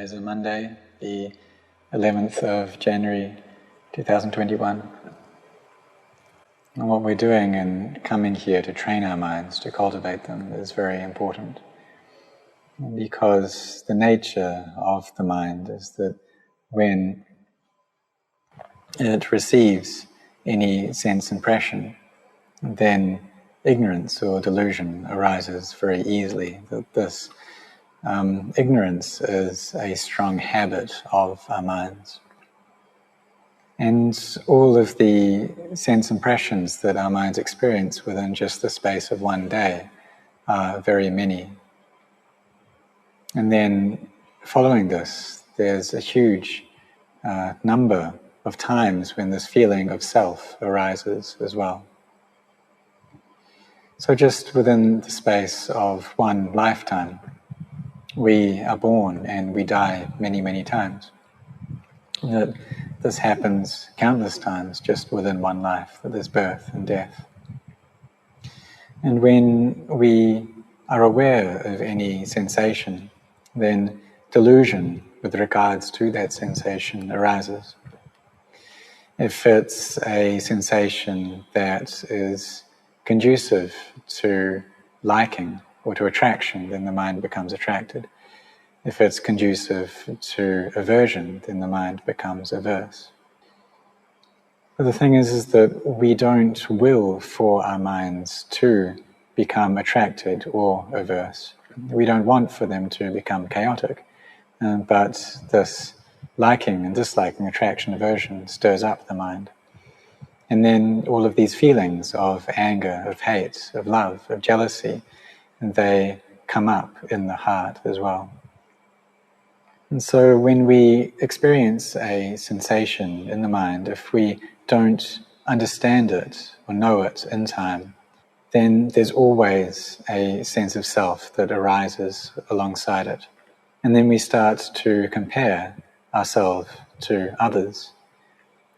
Today is a Monday, the 11th of January 2021. And what we're doing in coming here to train our minds, to cultivate them, is very important. Because the nature of the mind is that when it receives any sense impression, then ignorance or delusion arises very easily. That this ignorance is a strong habit of our minds. And all of the sense impressions that our minds experience within just the space of one day are very many. And then following this, there's a huge number of times when this feeling of self arises as well. So just within the space of one lifetime, we are born and we die many, many times. That this happens countless times just within one life, that there's birth and death. And when we are aware of any sensation, then delusion with regards to that sensation arises. If it's a sensation that is conducive to liking or to attraction, then the mind becomes attracted. If it's conducive to aversion, then the mind becomes averse. But the thing is that we don't will for our minds to become attracted or averse. We don't want for them to become chaotic, but this liking and disliking, attraction, aversion stirs up the mind. And then all of these feelings of anger, of hate, of love, of jealousy, they come up in the heart as well. And so when we experience a sensation in the mind, if we don't understand it or know it in time, then there's always a sense of self that arises alongside it. And then we start to compare ourselves to others.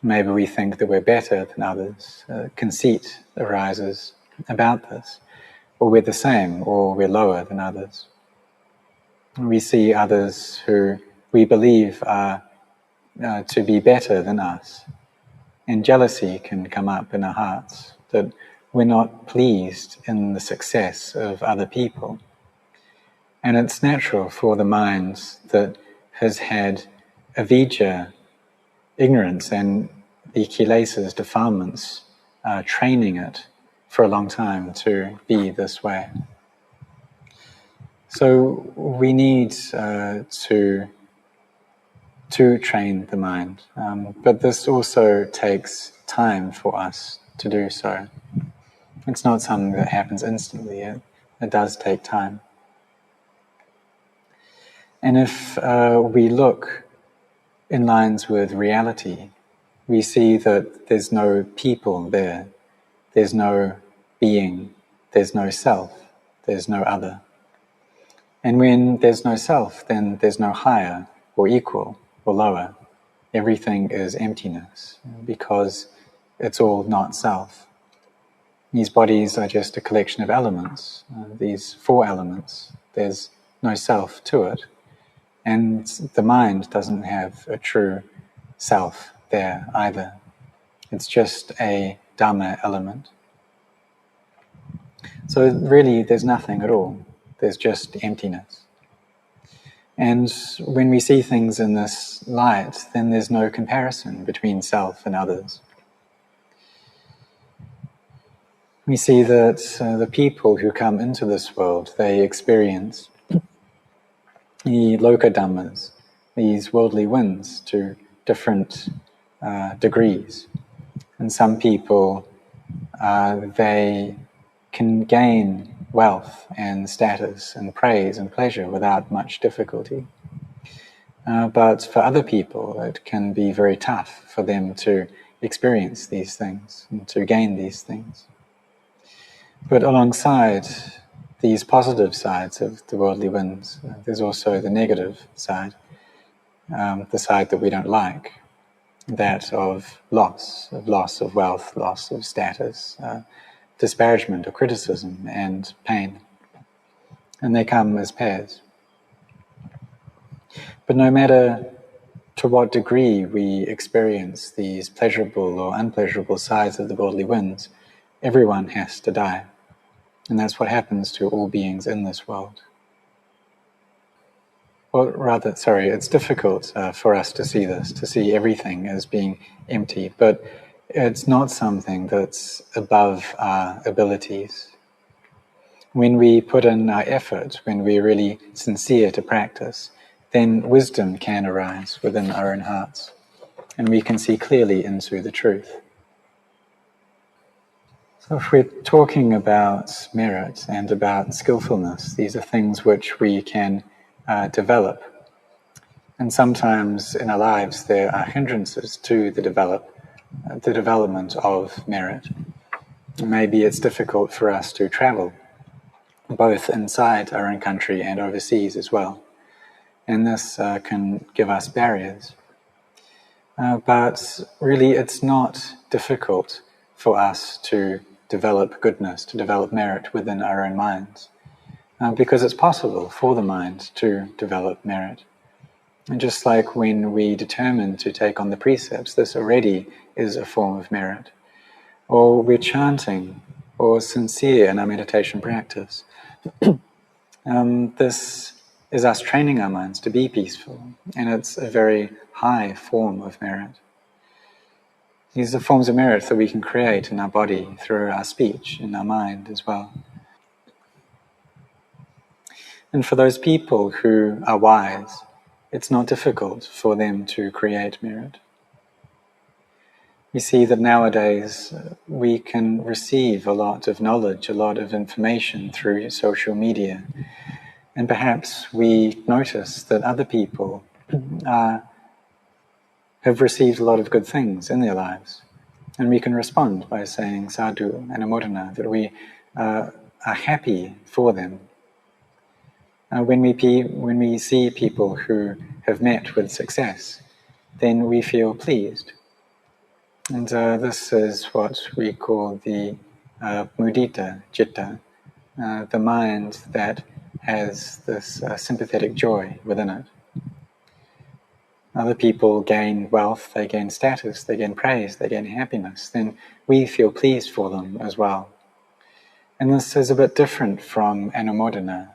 Maybe we think that we're better than others. Conceit arises about this. Or we're the same, or we're lower than others. We see others who we believe are to be better than us. And jealousy can come up in our hearts, that we're not pleased in the success of other people. And it's natural for the mind that has had avidya, ignorance, and the kilesas, defilements, training it for a long time to be this way. So we need to train the mind, but this also takes time for us to do so. It's not something that happens instantly. It does take time. And if we look in lines with reality, we see that there's no people there, there's no being, there's no self, there's no other. And when there's no self, then there's no higher or equal or lower. Everything is emptiness because it's all not self. These bodies are just a collection of elements, these four elements. There's no self to it. And the mind doesn't have a true self there either. It's just a Dhamma element. So really there's nothing at all. There's just emptiness. And when we see things in this light, then there's no comparison between self and others. We see that the people who come into this world, they experience the loka dhammas, these worldly winds, to different degrees. And some people, they can gain wealth and status and praise and pleasure without much difficulty. But for other people, it can be very tough for them to experience these things and to gain these things. But alongside these positive sides of the worldly winds, there's also the negative side, the side that we don't like, that of loss of wealth, loss of status, disparagement or criticism and pain. And they come as pairs. But no matter to what degree we experience these pleasurable or unpleasurable sides of the bodily winds, everyone has to die. And that's what happens to all beings in this world. Or rather, it's difficult for us to see this, to see everything as being empty, but it's not something that's above our abilities. When we put in our effort, when we're really sincere to practice, then wisdom can arise within our own hearts, and we can see clearly into the truth. So if we're talking about merit and about skillfulness, these are things which we can develop. And sometimes in our lives there are hindrances to the development of merit. Maybe it's difficult for us to travel, both inside our own country and overseas as well. And this can give us barriers. But really it's not difficult for us to develop goodness, to develop merit within our own minds, because it's possible for the mind to develop merit. And just like when we determine to take on the precepts, this already is a form of merit. Or we're chanting, or sincere in our meditation practice. This is us training our minds to be peaceful, and it's a very high form of merit. These are forms of merit that we can create in our body, through our speech, in our mind as well. And for those people who are wise, it's not difficult for them to create merit. We see that nowadays we can receive a lot of knowledge, a lot of information through social media. And perhaps we notice that other people have received a lot of good things in their lives. And we can respond by saying sadhu and anumodana, that we are happy for them. When we see people who have met with success, then we feel pleased. And this is what we call the mudita citta, the mind that has this sympathetic joy within it. Other people gain wealth, they gain status, they gain praise, they gain happiness, then we feel pleased for them as well. And this is a bit different from anumodana.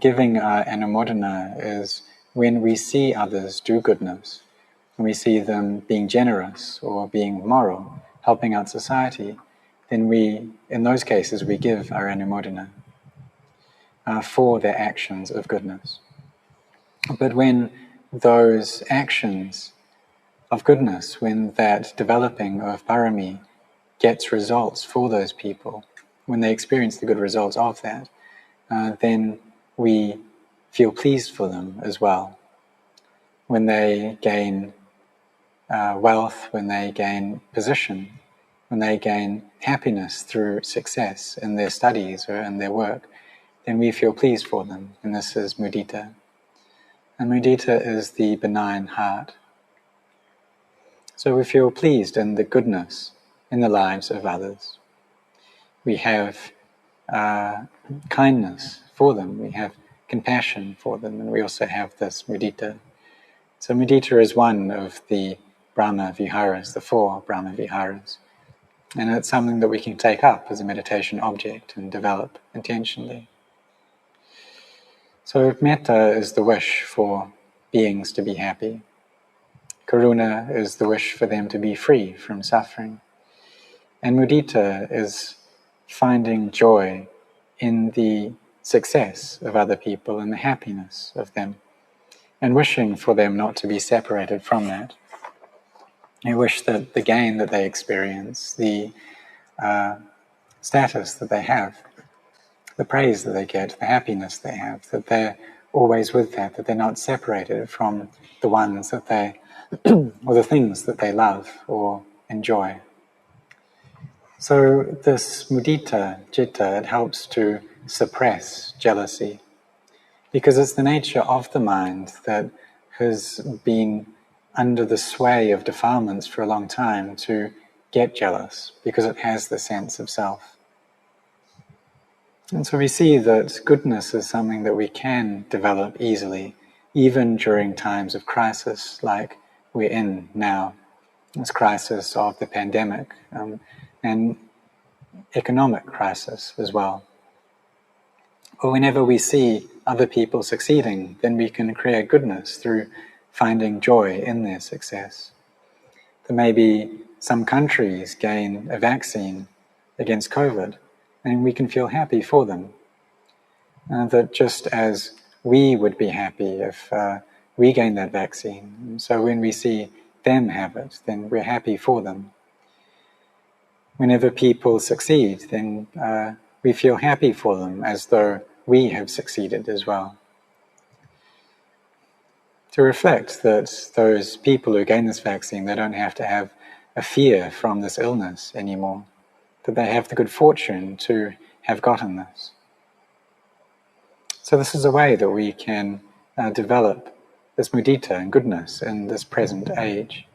Giving anumodana is when we see others do goodness, when we see them being generous or being moral, helping out society, then in those cases, we give our anumodana for their actions of goodness. But when those actions of goodness, when that developing of parami gets results for those people, when they experience the good results of that, then we feel pleased for them as well. When they gain wealth, when they gain position, when they gain happiness through success in their studies or in their work, then we feel pleased for them, and this is mudita. And mudita is the benign heart. So we feel pleased in the goodness in the lives of others. We have kindness for them, we have compassion for them, and we also have this mudita. So mudita is one of the Brahma Viharas, the 4 Brahma Viharas. And it's something that we can take up as a meditation object and develop intentionally. So metta is the wish for beings to be happy. Karuna is the wish for them to be free from suffering. And mudita is finding joy in the success of other people and the happiness of them, and wishing for them not to be separated from that. You wish that the gain that they experience, the status that they have, the praise that they get, the happiness they have, that they're always with that they're not separated from the ones that they, or the things that they love or enjoy. So this mudita citta, it helps to suppress jealousy, because it's the nature of the mind that has been under the sway of defilements for a long time to get jealous, because it has the sense of self. And so we see that goodness is something that we can develop easily, even during times of crisis like we're in now, this crisis of the pandemic, and economic crisis as well. Or whenever we see other people succeeding, then we can create goodness through finding joy in their success. There may be some countries gain a vaccine against COVID, and we can feel happy for them. That just as we would be happy if we gain that vaccine, so when we see them have it, then we're happy for them. Whenever people succeed, then we feel happy for them as though we have succeeded as well. To reflect that those people who gain this vaccine, they don't have to have a fear from this illness anymore, that they have the good fortune to have gotten this. So this is a way that we can develop this mudita and goodness in this present age.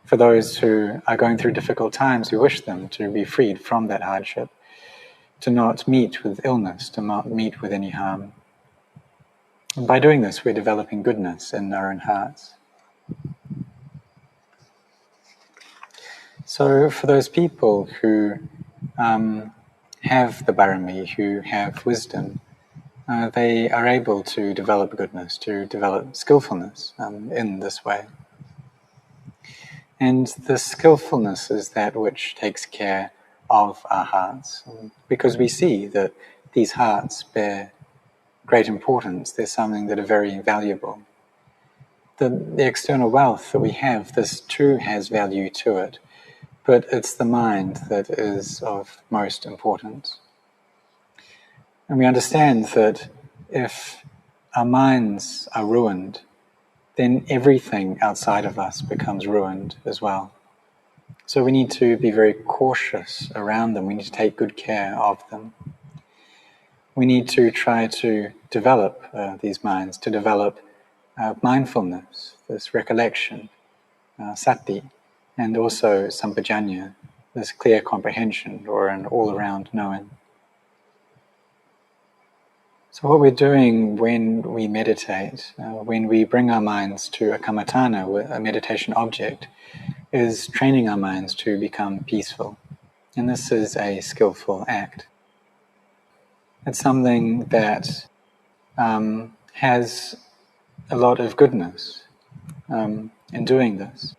For those who are going through difficult times, we wish them to be freed from that hardship, to not meet with illness, to not meet with any harm. And by doing this, we're developing goodness in our own hearts. So for those people who have the barami, who have wisdom, they are able to develop goodness, to develop skillfulness in this way. And the skillfulness is that which takes care of our hearts, because we see that these hearts bear great importance. They're something that are very valuable. The external wealth that we have, this too has value to it, but it's the mind that is of most importance. And we understand that if our minds are ruined, then everything outside of us becomes ruined as well. So we need to be very cautious around them. We need to take good care of them. We need to try to develop these minds, to develop mindfulness, this recollection, sati, and also sampajanya, this clear comprehension or an all-around knowing. So what we're doing when we meditate, when we bring our minds to a kammatthana, a meditation object, is training our minds to become peaceful. And this is a skillful act. It's something that has a lot of goodness in doing this.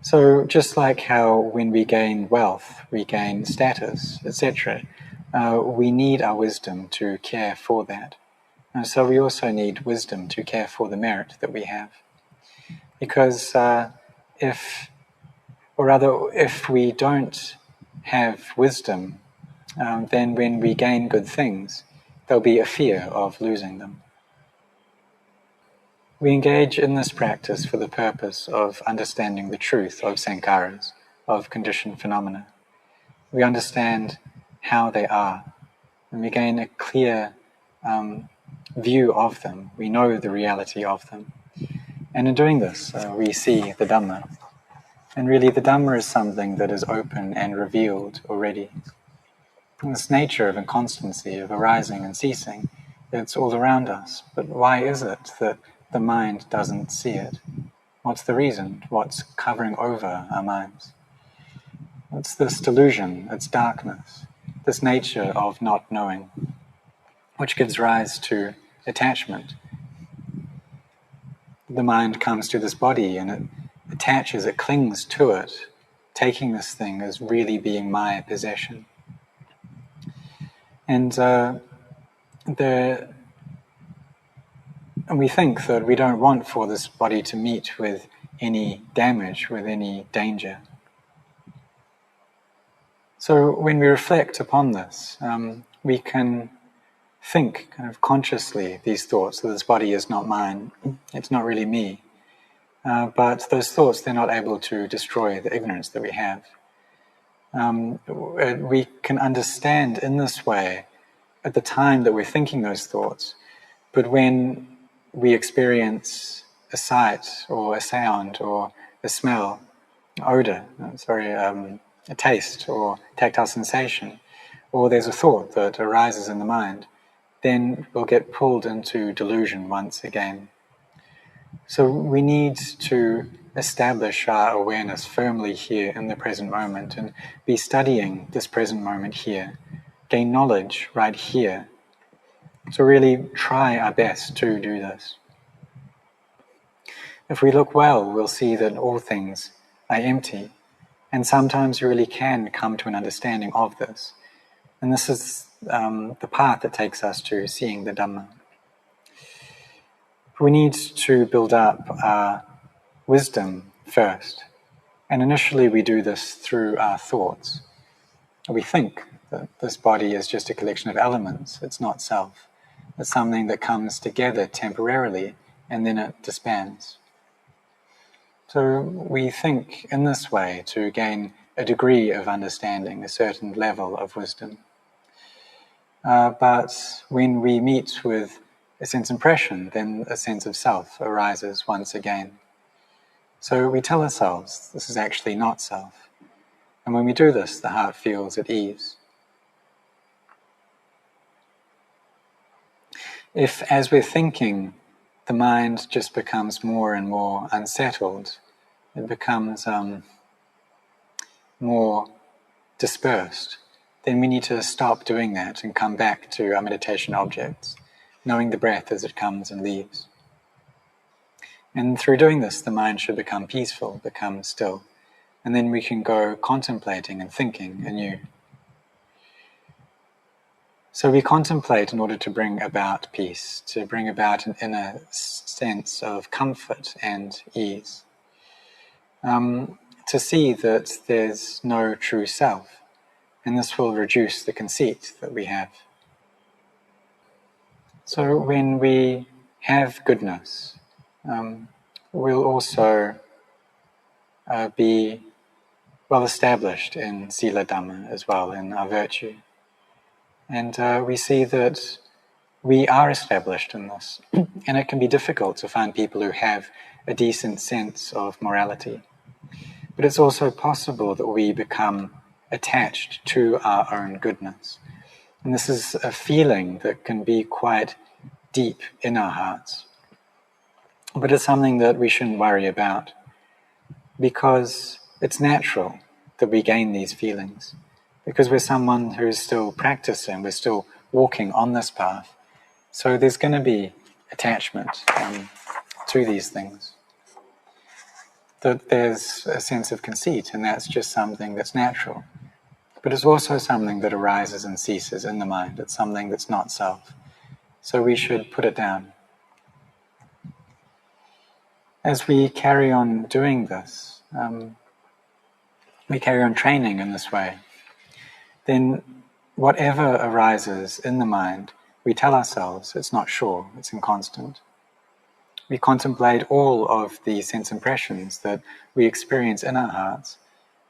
So just like how when we gain wealth, we gain status, etc., we need our wisdom to care for that. So we also need wisdom to care for the merit that we have. Because if we don't have wisdom, then when we gain good things, there'll be a fear of losing them. We engage in this practice for the purpose of understanding the truth of sankharas, of conditioned phenomena. We understand how they are, and we gain a clear view of them. We know the reality of them. And in doing this, we see the Dhamma. And really, the Dhamma is something that is open and revealed already. And this nature of inconstancy, of arising and ceasing, it's all around us. But why is it that the mind doesn't see it? What's the reason? What's covering over our minds? It's this delusion, it's darkness, this nature of not knowing, which gives rise to attachment. The mind comes to this body and it attaches, it clings to it, taking this thing as really being my possession. And we think that we don't want for this body to meet with any damage, with any danger. So when we reflect upon this, we can think kind of consciously these thoughts, that this body is not mine, it's not really me. But those thoughts, they're not able to destroy the ignorance that we have. We can understand in this way at the time that we're thinking those thoughts, but when we experience a sight or a sound or a smell, odor, a taste or tactile sensation, or there's a thought that arises in the mind, then we'll get pulled into delusion once again. So we need to establish our awareness firmly here in the present moment and be studying this present moment here, gain knowledge right here. So really try our best to do this. If we look well, we'll see that all things are empty, and sometimes we really can come to an understanding of this. And this is the path that takes us to seeing the Dhamma. We need to build up our wisdom first. And initially we do this through our thoughts. We think that this body is just a collection of elements. It's not self. It's something that comes together temporarily and then it disbands. So we think in this way to gain a degree of understanding, a certain level of wisdom. But when we meet with a sense impression, then a sense of self arises once again. So we tell ourselves this is actually not self. And when we do this, the heart feels at ease. If, as we're thinking, the mind just becomes more and more unsettled, it becomes more dispersed, then we need to stop doing that and come back to our meditation objects, knowing the breath as it comes and leaves. And through doing this, the mind should become peaceful, become still, and then we can go contemplating and thinking anew. So we contemplate in order to bring about peace, to bring about an inner sense of comfort and ease, to see that there's no true self, and this will reduce the conceit that we have. So when we have goodness, we'll also be well established in Sila Dhamma as well, in our virtue. And we see that we are established in this. And it can be difficult to find people who have a decent sense of morality. But it's also possible that we become attached to our own goodness. And this is a feeling that can be quite deep in our hearts. But it's something that we shouldn't worry about, because it's natural that we gain these feelings, because we're someone who's still practicing, we're still walking on this path. So there's going to be attachment to these things. That there's a sense of conceit, and that's just something that's natural. But it's also something that arises and ceases in the mind. It's something that's not self. So we should put it down. As we carry on doing this, we carry on training in this way, then whatever arises in the mind, we tell ourselves it's not sure, it's inconstant. We contemplate all of the sense impressions that we experience in our hearts,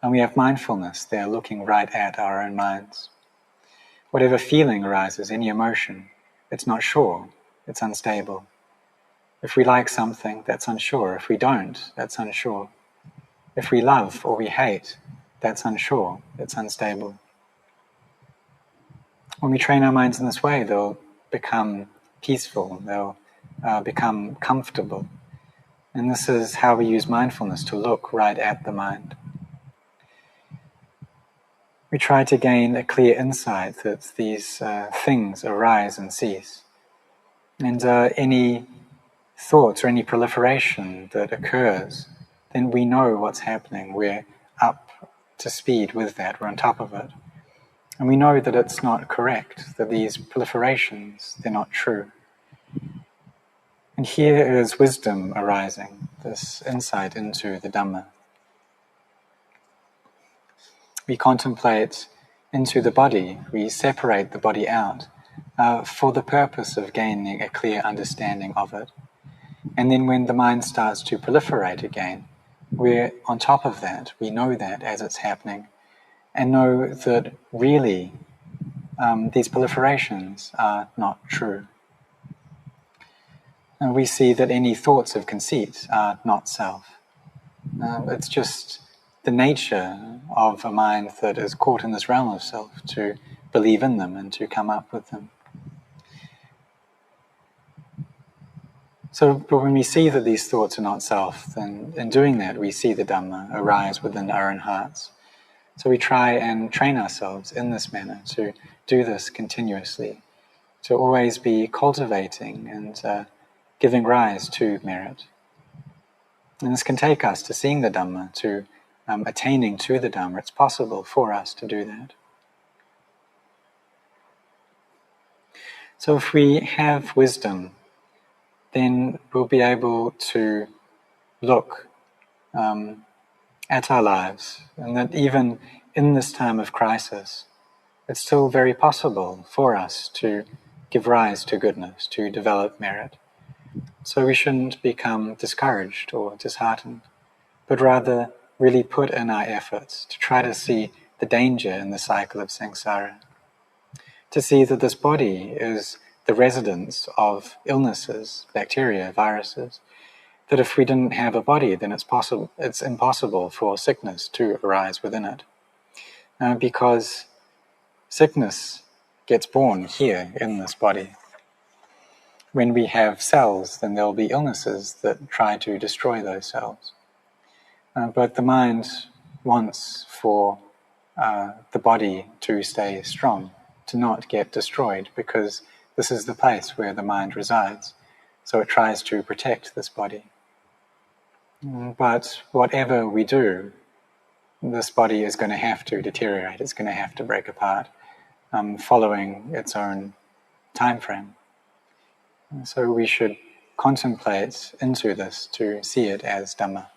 and we have mindfulness there looking right at our own minds. Whatever feeling arises, any emotion, it's not sure, it's unstable. If we like something, that's unsure. If we don't, that's unsure. If we love or we hate, that's unsure, it's unstable. When we train our minds in this way, they'll become peaceful, they'll become comfortable. And this is how we use mindfulness, to look right at the mind. We try to gain a clear insight that these things arise and cease. And any thoughts or any proliferation that occurs, then we know what's happening. We're up to speed with that, we're on top of it. And we know that it's not correct, that these proliferations, they're not true. And here is wisdom arising, this insight into the Dhamma. We contemplate into the body, we separate the body out for the purpose of gaining a clear understanding of it. And then when the mind starts to proliferate again, we're on top of that, we know that as it's happening, and know that really these proliferations are not true. And we see that any thoughts of conceit are not self. It's just the nature of a mind that is caught in this realm of self to believe in them and to come up with them. But when we see that these thoughts are not self, then in doing that we see the Dhamma arise within our own hearts. So we try and train ourselves in this manner to do this continuously, to always be cultivating and giving rise to merit. And this can take us to seeing the Dhamma, to attaining to the Dhamma. It's possible for us to do that. So if we have wisdom, then we'll be able to look at our lives, and that even in this time of crisis, it's still very possible for us to give rise to goodness, to develop merit. So we shouldn't become discouraged or disheartened, but rather really put in our efforts to try to see the danger in the cycle of samsara, to see that this body is the residence of illnesses, bacteria, viruses, that if we didn't have a body, then it's impossible for sickness to arise within it. Because sickness gets born here in this body. When we have cells, then there'll be illnesses that try to destroy those cells. But the mind wants for the body to stay strong, to not get destroyed, because this is the place where the mind resides. So it tries to protect this body. But whatever we do, this body is going to have to deteriorate, it's going to have to break apart, following its own time frame. So we should contemplate into this to see it as Dhamma.